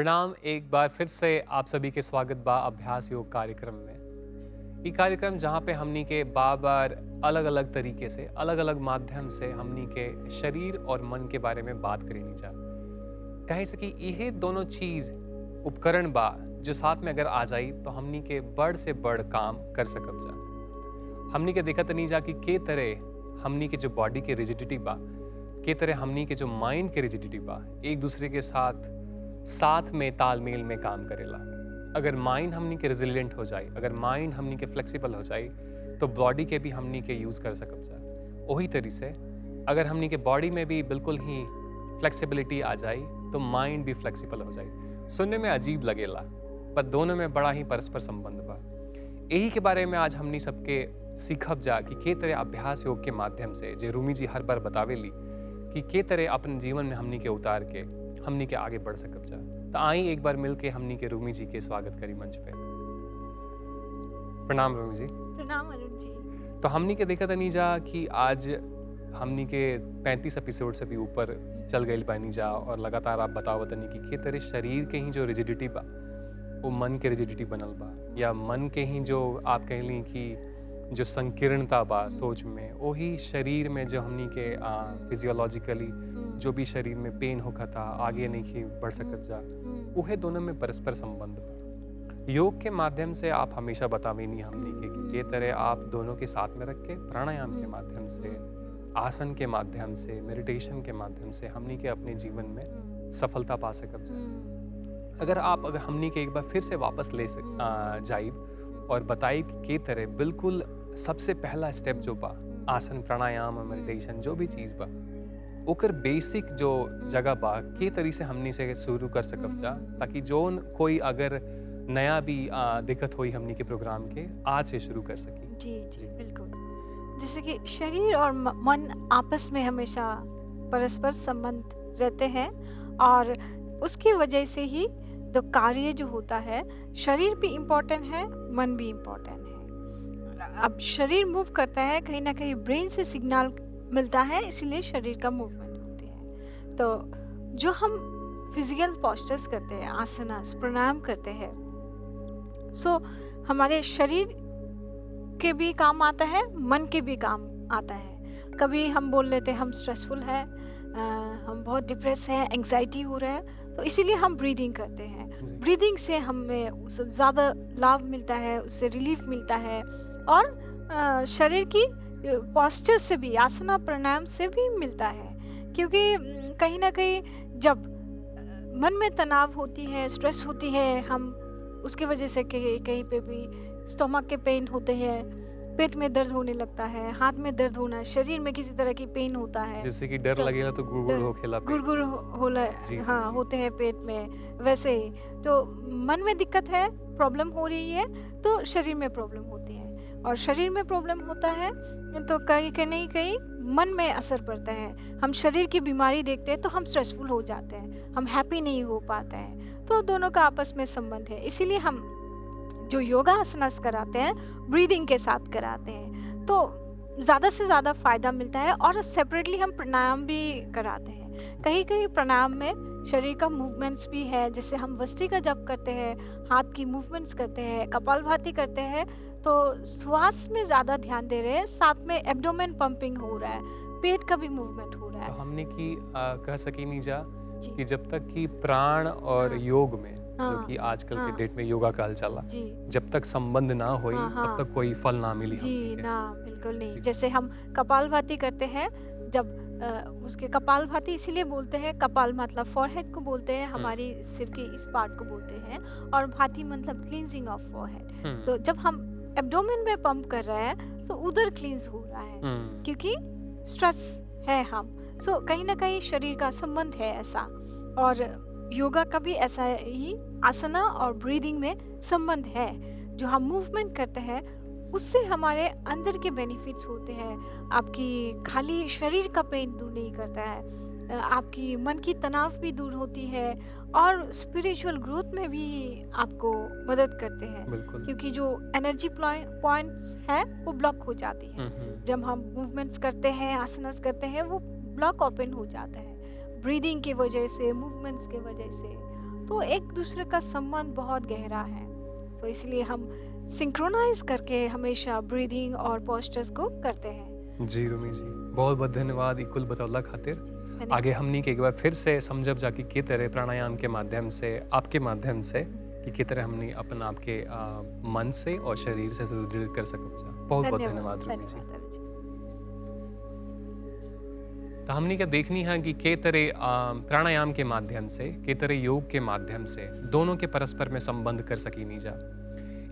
प्रणाम। एक बार फिर से आप सभी के स्वागत बा अभ्यास योग कार्यक्रम में। ये कार्यक्रम जहाँ पे हमनी के बार अलग अलग तरीके से अलग अलग माध्यम से हमनी के शरीर और मन के बारे में बात करेनी जा कहे से कि यही दोनों चीज उपकरण बा जो साथ में अगर आ जाई तो हमनी के बड़ से बड़ काम कर सकब जा। हमनी के देखत नहीं जा कि के तरह हमनी के जो बॉडी के रिजिडिटी बा, के तरह हमनी के जो माइंड के रिजिडिटी बा एक दूसरे के साथ में तालमेल में काम करेला। अगर माइंड हमनी के रेजिलिएंट हो जाए, अगर माइंड हमनी के फ्लेक्सिबल हो जाए तो बॉडी के भी हमनी के यूज़ कर सकब जा। वही तरीके से अगर हमनी के बॉडी में भी बिल्कुल ही फ्लेक्सिबिलिटी आ जाए तो माइंड भी फ्लेक्सिबल हो जाए। सुनने में अजीब लगेला पर दोनों में बड़ा ही परस्पर संबंध बा। यही के बारे में आज हमनी सबके सीखब जा कि के तरह अभ्यास योग के माध्यम से जे रूमी जी हर बार बतावेली कि के तरह अपने जीवन में हमनी के उतार के हमनी के आगे बढ़ सकब जा। तो आई एक बार मिल के हमनी के रूमी जी के स्वागत करी मंच पे। प्रणाम रूमी जी। प्रणाम अरुण जी। तो हमनी के देखा नहीं जा कि आज हमनी के 35 एपिसोड से भी ऊपर चल गई बानी जा और लगातार आप बताओ तनी कि के तरह शरीर के ही जो रिजिडिटी बा वो मन के रिजिडिटी बनल बा, या मन के ही जो आप कह ली कि जो संकीर्णता बा सोच में वही शरीर में जो हमनी के फिजियोलॉजिकली जो भी शरीर में पेन होखा था आगे नहीं बढ़ सकत जा, उहे दोनों में परस्पर संबंध बा। योग के माध्यम से आप हमेशा बतावे नहीं हमनी के कि ये तरह आप दोनों के साथ में रख के प्राणायाम के माध्यम से, आसन के माध्यम से, मेडिटेशन के माध्यम से हमनी के अपने जीवन में सफलता पा सकब जा। अगर हमनी के एक बार फिर से वापस ले जाइब और बताइब कि के तरह बिल्कुल सबसे पहला स्टेप जो बा आसन प्राणायाम और मेडिटेशन जो भी चीज़ बा ओकर बेसिक जो जगह बा के तरीके से हमनी से शुरू कर सकब जा, ताकि जोन कोई अगर नया भी दिक्कत हुई हमनी के प्रोग्राम के आज से शुरू कर सकी। जी जी बिल्कुल। जैसे कि शरीर और मन आपस में हमेशा परस्पर संबंध रहते हैं और उसकी वजह से ही तो कार्य जो होता है, शरीर भी इम्पोर्टेंट है, मन भी इम्पोर्टेंट है। अब शरीर मूव करता है, कहीं ना कहीं ब्रेन से सिग्नल मिलता है, इसीलिए शरीर का मूवमेंट होती है। तो जो हम फिजिकल पोस्चर्स करते हैं, आसनास प्राणायाम करते हैं, सो हमारे शरीर के भी काम आता है, मन के भी काम आता है। कभी हम बोल लेते हैं हम स्ट्रेसफुल है, हम बहुत डिप्रेस है, एंग्जाइटी हो रहा है, तो इसीलिए हम ब्रीदिंग करते हैं। ब्रीदिंग से हमें ज़्यादा लाभ मिलता है, उससे रिलीफ मिलता है और शरीर की पोस्चर से भी, आसना प्राणायाम से भी मिलता है। क्योंकि कहीं ना कहीं जब मन में तनाव होती है, स्ट्रेस होती है, हम उसकी वजह से कहीं पे भी स्टमक के पेन होते हैं, पेट में दर्द होने लगता है, हाथ में दर्द होना, शरीर में किसी तरह की पेन होता है, जैसे कि डर लगेगा तो गुड़गुड़ होखेला, गुड़गुड़ होला, हाँ होते हैं पेट में। वैसे ही तो मन में दिक्कत है, प्रॉब्लम हो रही है तो शरीर में प्रॉब्लम होती है, और शरीर में प्रॉब्लम होता है तो कहीं मन में असर पड़ता है। हम शरीर की बीमारी देखते हैं तो हम स्ट्रेसफुल हो जाते हैं, हम हैप्पी नहीं हो पाते हैं। तो दोनों का आपस में संबंध है, इसीलिए हम जो योगा आसनास कराते हैं ब्रीदिंग के साथ कराते हैं तो ज़्यादा से ज़्यादा फ़ायदा मिलता है। और सेपरेटली हम प्राणायाम भी कराते हैं। कहीं कहीं प्राणायाम में शरीर का मूवमेंट्स भी है, जैसे हम वस्त्रिका जप करते हैं, हाथ की मूवमेंट्स करते हैं, कपालभाति करते हैं, तो श्वास में ज़्यादा ध्यान दे रहे हैं, साथ में एब्डोमेन पंपिंग हो रहा है, पेट का भी मूवमेंट हो रहा है। तो हमने की कह सकी नहीं जा कि जब तक कि प्राण और योग में जो कि आजकल के डेट में योगा कहल चला, जब तक संबंध ना होई तब तक कोई फल ना मिली जी ना, बिल्कुल नहीं। जैसे हम कपालभाति करते हैं, जब उसके कपालभाति इसीलिए बोलते हैं, कपाल मतलब फॉरहेड को बोलते हैं, हमारी सिर के इस पार्ट को बोलते हैं, और भाति मतलब क्लींजिंग ऑफ फॉरहेड। तो जब हम एब्डोमेन में पंप कर रहे हैं तो उधर क्लींस हो रहा है, क्योंकि स्ट्रेस है हम। सो कहीं ना कहीं शरीर का संबंध है ऐसा, और योगा का भी ऐसा ही आसना और ब्रीदिंग में संबंध है। जो हम मूवमेंट करते हैं उससे हमारे अंदर के बेनिफिट्स होते हैं। आपकी खाली शरीर का पेन दूर नहीं करता है, आपकी मन की तनाव भी दूर होती है, और स्पिरिचुअल ग्रोथ में भी आपको मदद करते हैं, क्योंकि जो एनर्जी पॉइंट्स है वो ब्लॉक हो जाती है। जब हम मूवमेंट्स करते हैं, आसनास करते हैं, वो ब्लॉक ओपन हो जाता है ब्रीदिंग की वजह से, मूवमेंट्स की वजह से। तो एक दूसरे का संबंध बहुत गहरा है। तो इसलिए हम सिंक्रोनाइज करके हमेशा ब्रीदिंग और पोस्चर्स को करते हैं। जी रुमी जी, बहुत बहुत धन्यवाद ई कुल बतौला खातिर। धन्यवाद। आगे हमनी के एक बार फिर से समझब जा कि के तरह प्राणायाम के माध्यम से, आपके माध्यम से कि के तरह हमनी अपन आपके मन से और शरीर से सुदृढ़ कर सकब जा। बहुत बहुत धन्यवाद रुमी जी। धन्यवाद अरुण जी। तो हमनी का देखनी है कि के तरह प्राणायाम के माध्यम से, के तरह योग के माध्यम से दोनों के परस्पर में संबंध कर सकी नहीं जा।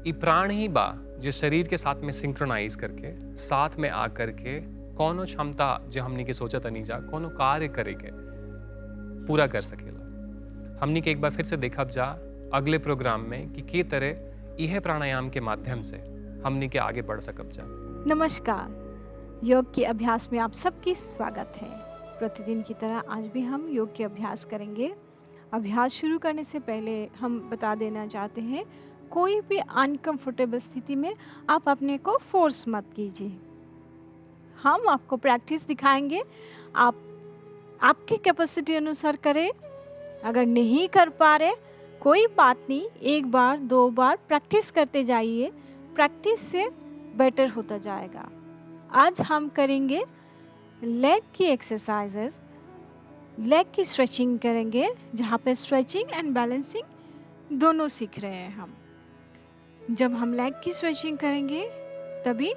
ई प्राण ही बा जो शरीर के साथ में सिंक्रोनाइज करके साथ में आ करके कोनो क्षमता जो हमनी के सोचत नहीं जा, कोनो कार्य करे के पूरा कर सकेला। हमनी के एक बार फिर से देखब जा अगले प्रोग्राम में कि के तरह यह प्राणायाम के माध्यम से हमनी के आगे बढ़ सकब जा। नमस्कार, योग के अभ्यास में आप सबकी स्वागत है। प्रतिदिन की तरह आज भी हम योग के अभ्यास करेंगे। अभ्यास शुरू करने से पहले हम बता देना चाहते हैं, कोई भी अनकंफर्टेबल स्थिति में आप अपने को फोर्स मत कीजिए। हम आपको प्रैक्टिस दिखाएंगे, आप आपकी कैपेसिटी अनुसार करें। अगर नहीं कर पा रहे कोई बात नहीं, एक बार 2 बार प्रैक्टिस करते जाइए, प्रैक्टिस से बेटर होता जाएगा। आज हम करेंगे लेग की एक्सरसाइजेस, लेग की स्ट्रेचिंग करेंगे, जहाँ पे स्ट्रेचिंग एंड बैलेंसिंग दोनों सीख रहे हैं हम। जब हम लेग की स्ट्रेचिंग करेंगे तभी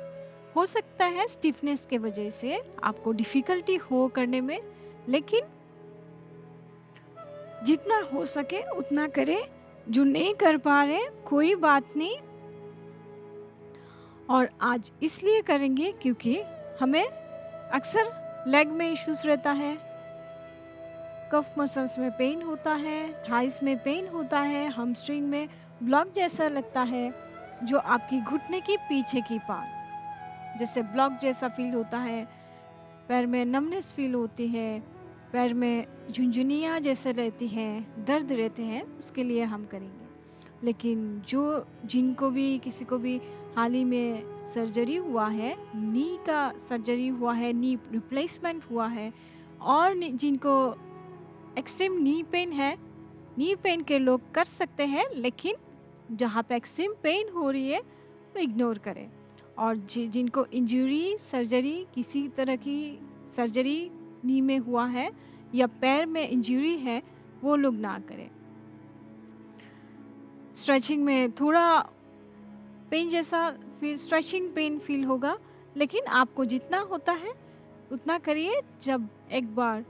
हो सकता है स्टिफनेस के वजह से आपको डिफ़िकल्टी हो करने में, लेकिन जितना हो सके उतना करें। जो नहीं कर पा रहे कोई बात नहीं। और आज इसलिए करेंगे क्योंकि हमें अक्सर लेग में इश्यूज रहता है, कफ मसल्स में पेन होता है, थाइस में पेन होता है, हमस्ट्रिंग में ब्लॉक जैसा लगता है, जो आपकी घुटने की पीछे की पार्ट जैसे ब्लॉक जैसा फील होता है, पैर में नमनेस फील होती है, पैर में झुंझुनियाँ जैसे रहती हैं, दर्द रहते हैं, उसके लिए हम करेंगे। लेकिन जिनको भी किसी को भी हाल ही में सर्जरी हुआ है, नी का सर्जरी हुआ है, नी रिप्लेसमेंट हुआ है, और जिनको एक्सट्रीम नी पेन है, नी पेन के लोग कर सकते हैं, लेकिन जहाँ पे एक्सट्रीम पेन हो रही है तो इग्नोर करें। और जिनको इंजरी सर्जरी, किसी तरह की सर्जरी नी में हुआ है या पैर में इंजरी है, वो लोग ना करें। स्ट्रेचिंग में थोड़ा पेन जैसा स्ट्रेचिंग पेन फील होगा, लेकिन आपको जितना होता है उतना करिए। जब एक बार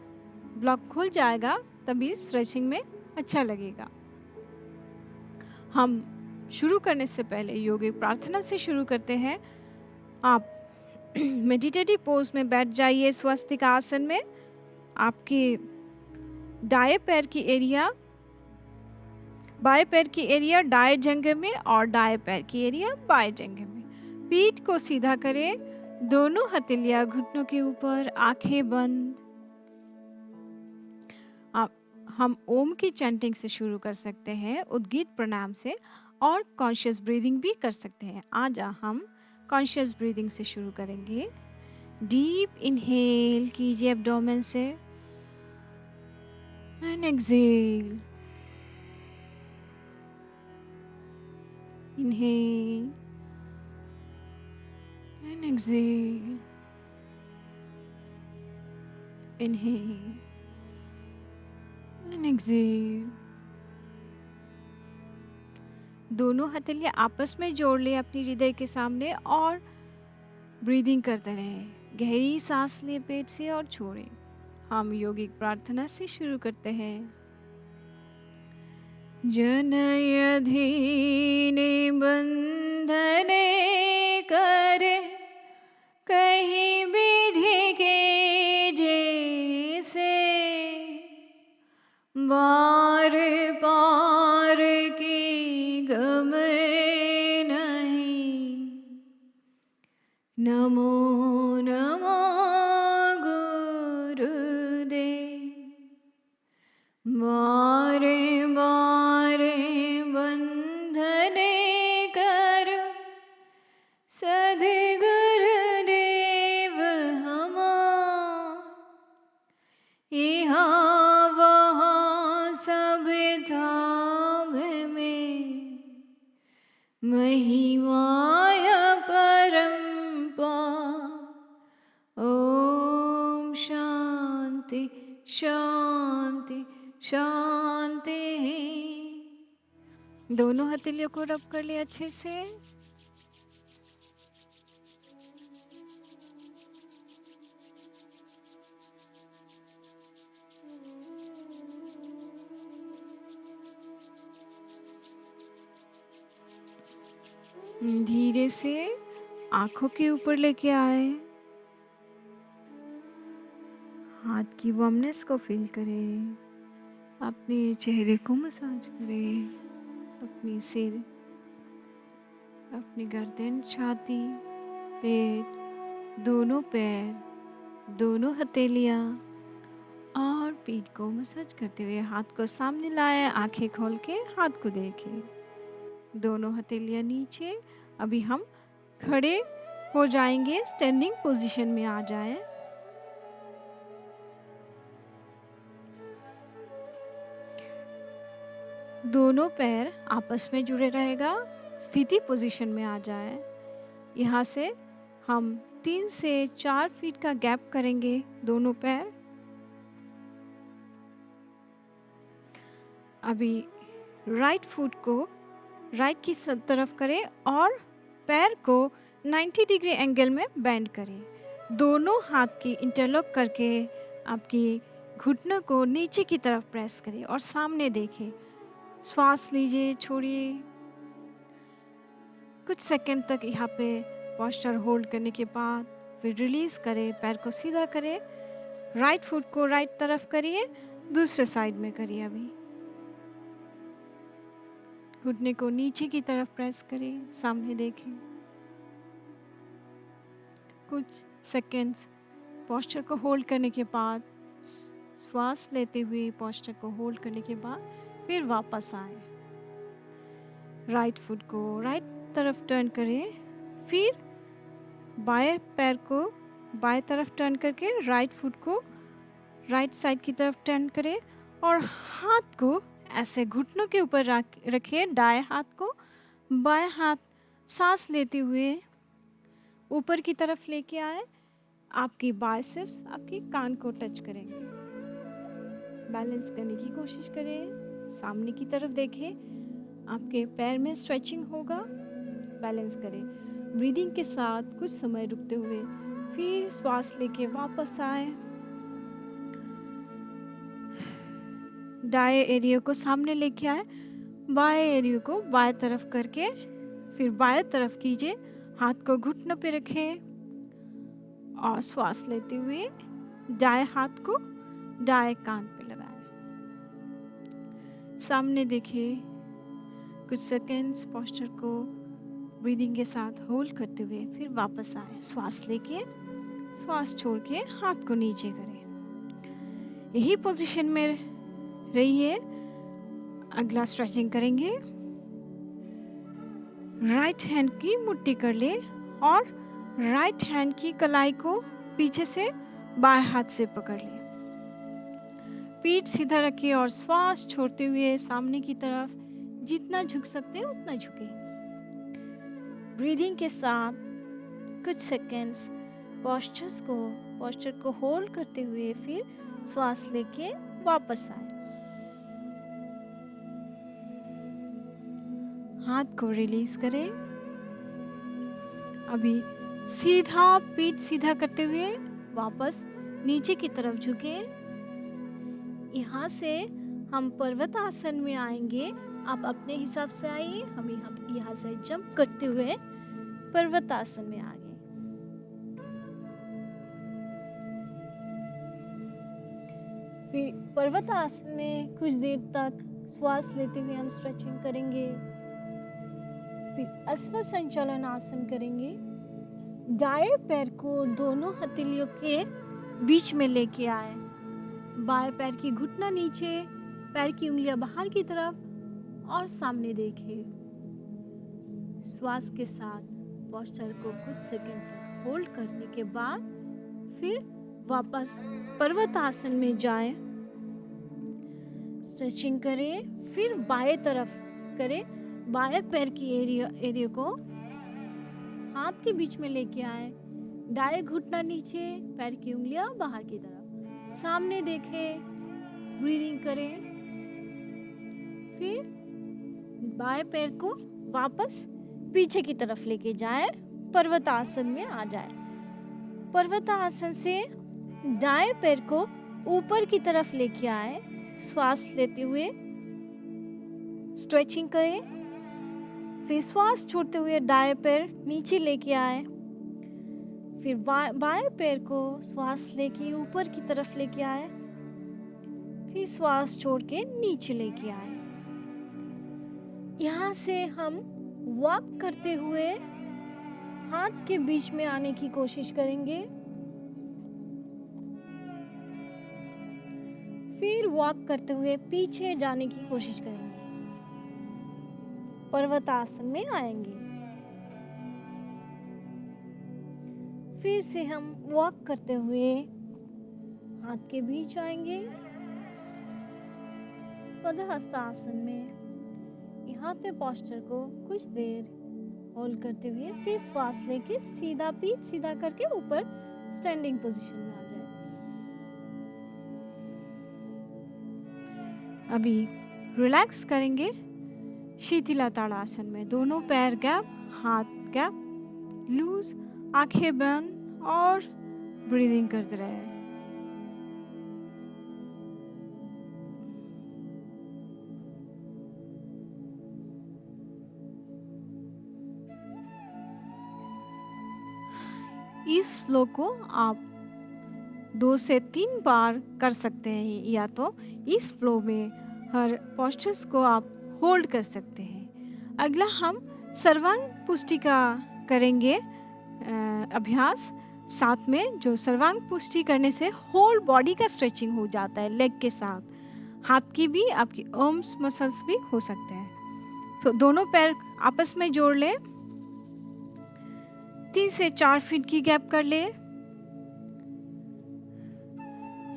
ब्लॉक खुल जाएगा तभी स्ट्रेचिंग में अच्छा लगेगा। हम शुरू करने से पहले योगिक प्रार्थना से शुरू करते हैं। आप मेडिटेटिव पोज में बैठ जाइए, स्वस्तिक आसन में। आपके दाएं पैर की एरिया बाएं पैर की एरिया दाएं जंघे में और दाएं पैर की एरिया बाएं जंघे में। पीठ को सीधा करें, दोनों हथेलियां घुटनों के ऊपर, आंखें बंद। हम ओम की चैंटिंग से शुरू कर सकते हैं, उद्गीत प्रणाम से, और कॉन्शियस ब्रीदिंग भी कर सकते हैं। आज हम कॉन्शियस ब्रीदिंग से शुरू करेंगे। डीप इनहेल कीजिए एब्डोमेन से and exhale. Inhale and exhale, inhale and exhale. दोनों हथेलियां आपस में जोड़ लें अपनी हृदय के सामने और ब्रीदिंग करते रहें। गहरी सांस लें पेट से और छोड़ें। हम योगिक प्रार्थना से शुरू करते हैं। जनयधीने बंधने करे, कहीं विधि के जैसे, बार पार की गम नहीं। नमो नमो गुरुदेव। बारे बारे बंधने कर, महिमाय परम्पार। ओम शांति शांति शांति। दोनों हथेलियों को रब कर ले अच्छे से। धीरे से आंखों के ऊपर लेके आए। हाथ की वार्मनेस को फील करें। अपने चेहरे को मसाज करें। अपनी सिर, अपनी गर्दन, छाती, पेट, दोनों पैर, दोनों हथेलियाँ और पीठ को मसाज करते हुए हाथ को सामने लाएं। आंखें खोल के हाथ को देखें। दोनों हथेलियाँ नीचे। अभी हम खड़े हो जाएंगे, स्टैंडिंग पोजीशन में आ जाएं। दोनों पैर आपस में जुड़े रहेगा। स्थिति पोजीशन में आ जाए। यहाँ से हम 3 से 4 फीट का गैप करेंगे दोनों पैर। अभी राइट फुट को राइट की तरफ करें और पैर को 90 डिग्री एंगल में बेंड करें। दोनों हाथ की इंटरलॉक करके आपकी घुटनों को नीचे की तरफ प्रेस करें और सामने देखें। श्वास लीजिए, छोड़िए। कुछ सेकंड तक यहाँ पे पोस्चर होल्ड करने के बाद फिर रिलीज करें। पैर को सीधा करें। राइट फुट को राइट तरफ करिए, दूसरे साइड में करिए। अभी घुटने को नीचे की तरफ प्रेस करें, सामने देखें। कुछ सेकंड्स पोस्चर को होल्ड करने के बाद, श्वास लेते हुए पोस्चर को होल्ड करने के बाद फिर वापस आए। राइट फुट को राइट तरफ टर्न करें। फिर बाएं पैर को बाएं तरफ टर्न करके राइट फुट को राइट साइड की तरफ टर्न करें और हाथ को ऐसे घुटनों के ऊपर रखिए। दाएं हाथ को बाएं हाथ सांस लेते हुए ऊपर की तरफ लेके आए। आपकी बाइसेप्स आपके कान को टच करेंगे। बैलेंस करने की कोशिश करें। सामने की तरफ देखें। आपके पैर में स्ट्रेचिंग होगा। बैलेंस करें। ब्रीदिंग के साथ कुछ समय रुकते हुए फिर श्वास लेके वापस आए। दाएं एरिया को सामने लेके आए। बाएं एरिया को बाएं तरफ करके फिर बाएं तरफ कीजिए। हाथ को घुटनों पे रखें और श्वास लेते हुए दाएं हाथ को दाएं कान पे लगाएं। सामने देखिए। कुछ सेकंड्स पोस्चर को ब्रीदिंग के साथ होल्ड करते हुए फिर वापस आए। श्वास लेके श्वास छोड़ के हाथ को नीचे करें। यही पोजीशन में रहिए। अगला स्ट्रेचिंग करेंगे। राइट हैंड की मुट्ठी कर ले और राइट हैंड की कलाई को पीछे से बाएं हाथ से पकड़ ले। पीठ सीधा रखिए और श्वास छोड़ते हुए सामने की तरफ जितना झुक सकते हैं उतना झुके। ब्रीदिंग के साथ कुछ सेकंड्स पोस्चर को होल्ड करते हुए फिर श्वास लेके वापस आए। हाथ को रिलीज करें। अभी सीधा पीठ सीधा करते हुए वापस नीचे की तरफ झुके। यहाँ से हम पर्वत आसन में आएंगे। आप अपने हिसाब से आइए। हम यहाँ से जंप करते हुए पर्वत आसन में आ गए। फिर पर्वत आसन में कुछ देर तक श्वास लेते हुए हम स्ट्रेचिंग करेंगे। फिर अश्व संचालन आसन करेंगे। दाएं पैर को दोनों हथेलियों के बीच में लेके आए। बाएं पैर की घुटना नीचे, पैर की उंगलियां बाहर की तरफ और सामने देखिए। श्वास के साथ पोस्चर को कुछ सेकंड तक होल्ड करने के बाद फिर वापस पर्वत आसन में जाएं। स्ट्रेचिंग करें। फिर बाएं तरफ करें बाएं पैर की एरिया को हाथ के बीच में लेके आए, दाएं घुटना नीचे, पैर की उंगलियां बाहर की तरफ, सामने देखें, ब्रीदिंग करें। फिर बाएं पैर को वापस पीछे की तरफ लेके जाए, पर्वतासन में आ जाए। पर्वतासन से दाएं पैर को ऊपर की तरफ लेके आए, श्वास लेते हुए स्ट्रेचिंग करें। फिर श्वास छोड़ते हुए दाएं पैर नीचे लेके आए। फिर बाएं पैर को श्वास लेके ऊपर की तरफ लेके आए, फिर श्वास छोड़ के नीचे लेके आए। यहाँ से हम वॉक करते हुए हाथ के बीच में आने की कोशिश करेंगे। फिर वॉक करते हुए पीछे जाने की कोशिश करेंगे, पर्वतासन में आएंगे। फिर से हम वॉक करते हुए हाथ के बीच आएंगे, पद्महस्तासन में। यहाँ पे पोस्चर को कुछ देर होल्ड करते हुए फिर श्वास लेके सीधा पीठ सीधा करके ऊपर स्टैंडिंग पोजीशन में आ जाए। अभी रिलैक्स करेंगे शीतला ताड़ासन में। दोनों पैर गैप, हाथ गैप, लूज, आंखें बंद और ब्रीदिंग करते रहे। इस फ्लो को आप 2 से 3 बार कर सकते हैं, या तो इस फ्लो में हर पोस्चर्स को आप होल्ड कर सकते हैं। अगला हम सर्वांग पुष्टि का करेंगे अभ्यास साथ में, जो सर्वांग पुष्टि करने से होल बॉडी का स्ट्रेचिंग हो जाता है। लेग के साथ हाथ की भी, आपकी आर्म्स मसल्स भी हो सकते हैं। तो दोनों पैर आपस में जोड़ लें, 3 से 4 फीट की गैप कर ले।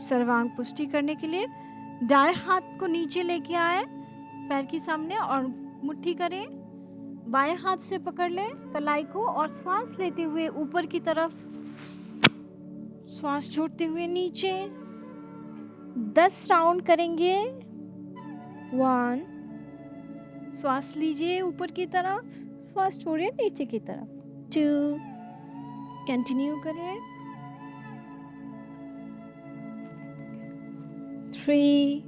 सर्वांग पुष्टि करने के लिए दाएं हाथ को नीचे लेके आए पैर के सामने और मुट्ठी करें। बाएं हाथ से पकड़ ले कलाई को और श्वास लेते हुए ऊपर की तरफ, श्वास छोड़ते हुए नीचे। 10 राउंड करेंगे। 1, श्वास लीजिए ऊपर की तरफ, श्वास छोड़िए नीचे की तरफ। 2, कंटिन्यू करें। 3,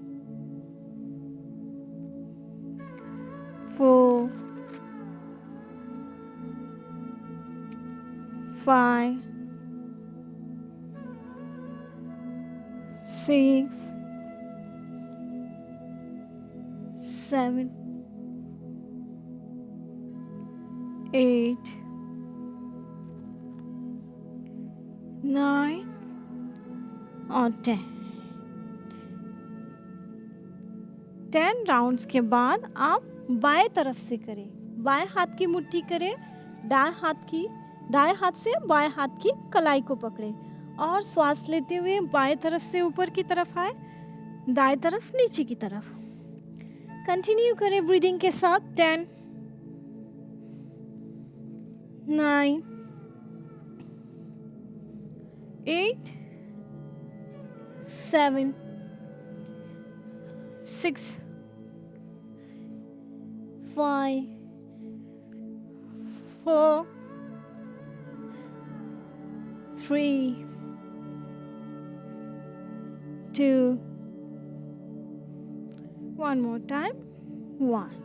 4, 5, 6, 7, 8, 9 और 10। 10 राउंड्स के बाद आप बाएं तरफ से करें। बाएं हाथ की मुट्ठी करें, दाएं हाथ से बाएं हाथ की कलाई को पकड़ें और श्वास लेते हुए बाएं तरफ से ऊपर की तरफ आए, दाएं तरफ नीचे की तरफ। कंटिन्यू करें ब्रीदिंग के साथ। 10, 9, 8, 7, 6, 5, 4, 3, 2, 1 more time, 1।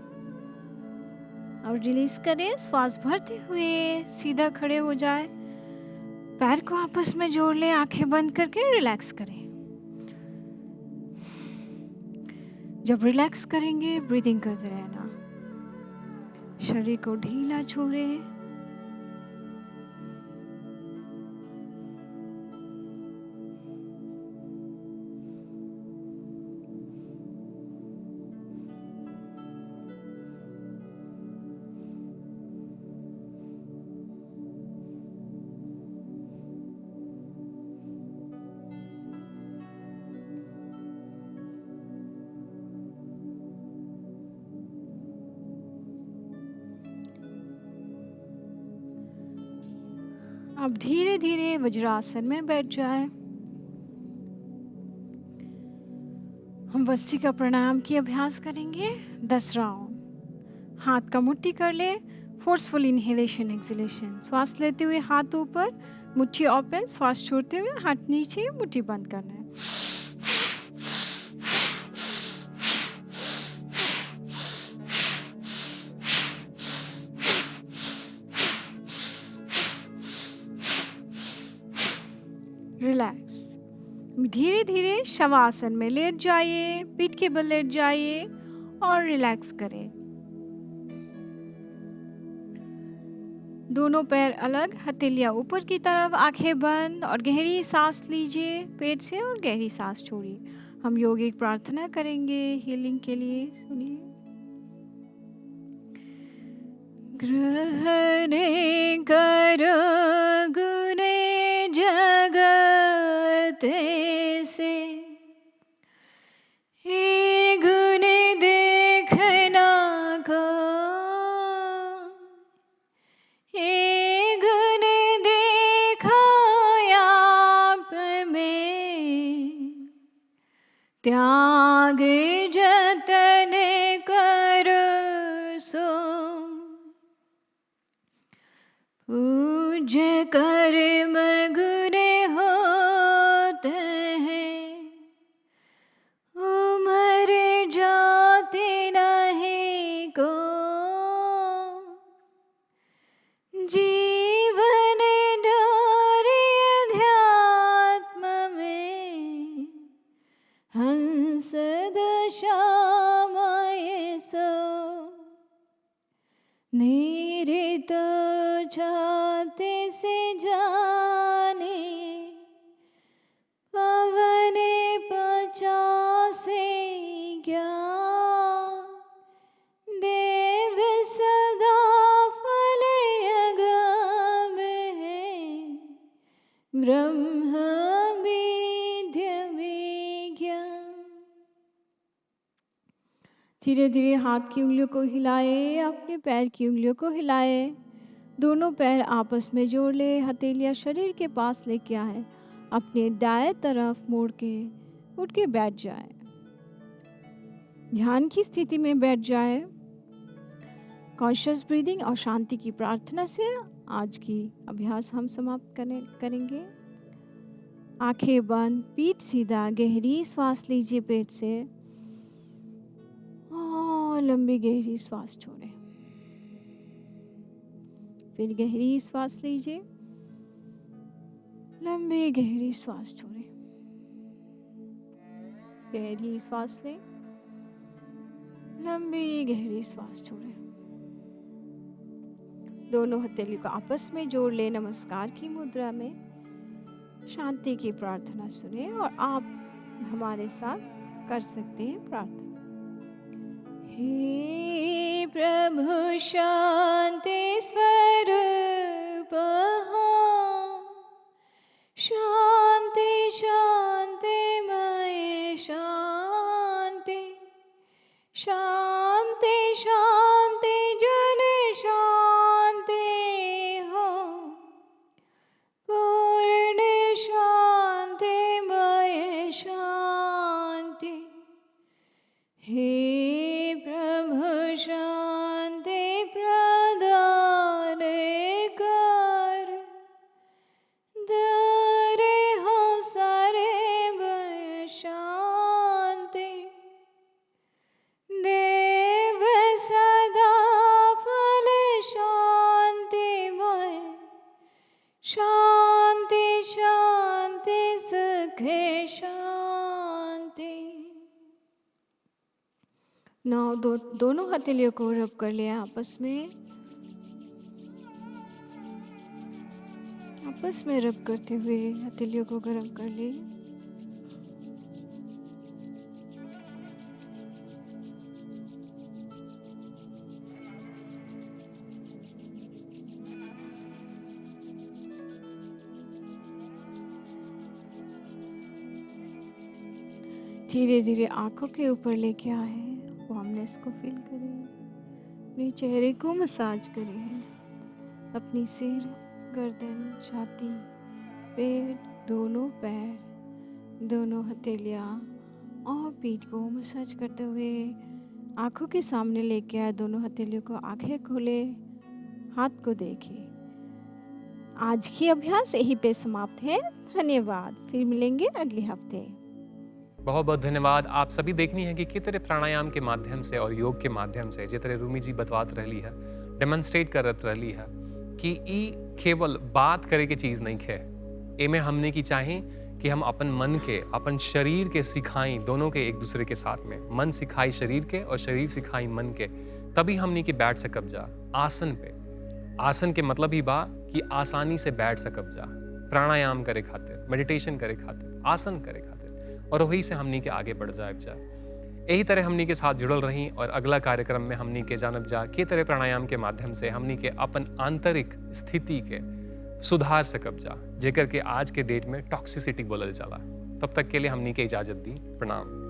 और रिलीज करें। श्वास भरते हुए सीधा खड़े हो जाए, पैर को आपस में जोड़ लें, आंखें बंद करके रिलैक्स करें। जब रिलैक्स करेंगे ब्रीदिंग करते रहना, शरीर को ढीला छोड़ें। अब धीरे धीरे वज्रासन में बैठ जाए। हम वस्तिका प्राणायाम की अभ्यास करेंगे 10 राउंड। हाथ का मुट्ठी कर ले। Forceful inhalation exhalation. श्वास लेते हुए हाथ ऊपर, मुट्ठी ओपन। श्वास छोड़ते हुए हाथ नीचे, मुट्ठी बंद करना है। रिलैक्स। धीरे धीरे शवासन में लेट जाइए, पीठ के बल लेट जाइए और रिलैक्स करें। दोनों पैर अलग, हथेलियां ऊपर की तरफ, आंखें बंद और गहरी सांस लीजिए पेट से और गहरी सांस छोड़िए। हम यौगिक प्रार्थना करेंगे हीलिंग के लिए। सुनिए। ग्रहणे कर गुणे जगत से, हे गुण देखना को, हे गुण देखा आप में, त्याग जतन कर सो, पूज्य कर्म गुण होते हैं, उमर जाते नहीं को, जीवन डोरे अध्यात्म में, हंस दशा माये सो, निरित जाते से जाने, पवन पचासे ज्ञान, देव सदा फल अगम है, ब्रह्म विद्य विज्ञान। धीरे धीरे हाथ की उंगलियों को हिलाए, अपने पैर की उंगलियों को हिलाए। दोनों पैर आपस में जोड़ ले, हथेलियां शरीर के पास लेके आए, अपने दाएं तरफ मोड़ के उठ के बैठ जाए। ध्यान की स्थिति में बैठ जाए। कॉन्शियस ब्रीदिंग और शांति की प्रार्थना से आज की अभ्यास हम समाप्त करेंगे। आंखें बंद, पीठ सीधा, गहरी श्वास लीजिए पेट से और लंबी गहरी श्वास छोड़ें। फिर गहरी श्वास लीजिए, लंबी गहरी श्वास छोड़ें। गहरी श्वास लें, लंबी गहरी श्वास छोड़ें। दोनों हथेली को आपस में जोड़ ले, नमस्कार की मुद्रा में शांति की प्रार्थना सुने और आप हमारे साथ कर सकते हैं प्रार्थना। हे प्रभु शांति स्वरूप, शांति शांति मय शांति, शांति शांति जन शांति हो, पूर्ण शांति मय शांति। हे प्रभु शांति प्रदान कर, दरे हो सारे भय शांति, देव सदा फल शांतिमय, शांति शांति सुखे शांति। नौ दोनों हथेलियों को रब कर लिया आपस में। आपस में रब करते हुए हथेलियों को गर्म कर ले। धीरे धीरे आंखों के ऊपर लेके आए, वार्मनेस को फील करिए। अपने चेहरे को मसाज करिए, अपनी सिर गर्दन, छाती, पेट, दोनों पैर, दोनों हथेलियाँ और पीठ को मसाज करते हुए आँखों के सामने लेके आए दोनों हथेलियों को, आँखें खोले, हाथ को देखिए। आज की अभ्यास यहीं पे समाप्त है। धन्यवाद। फिर मिलेंगे अगले हफ्ते। बहुत बहुत धन्यवाद। आप सभी देखनी है कि कितने प्राणायाम के माध्यम से और योग के माध्यम से जितने रूमी जी बतवात रही है, डेमोन्स्ट्रेट करत रही है कि ई केवल बात करे के चीज़ नहीं है। एमे हमने की चाहे कि हम अपन मन के, अपन शरीर के सिखाई, दोनों के एक दूसरे के साथ में। मन सिखाई शरीर के और शरीर सिखाई मन के, तभी हमने की बैठ सकब जा आसन पे। आसन के मतलब ही बा कि आसानी से बैठ सकब जा, प्राणायाम करे खातिर, मेडिटेशन करे खातिर, आसन करे खातिर, और वही से हमनी के आगे बढ़ जाए जा। यही तरह हमनी के साथ जुड़ल रही और अगला कार्यक्रम में हमनी के जानब जा के तरह प्राणायाम के माध्यम से हमनी के अपन आंतरिक स्थिति के सुधार सकब जा, जेकर के आज के डेट में टॉक्सिसिटी बोलल जाला। तब तक के लिए हमनी के इजाजत दी। प्रणाम।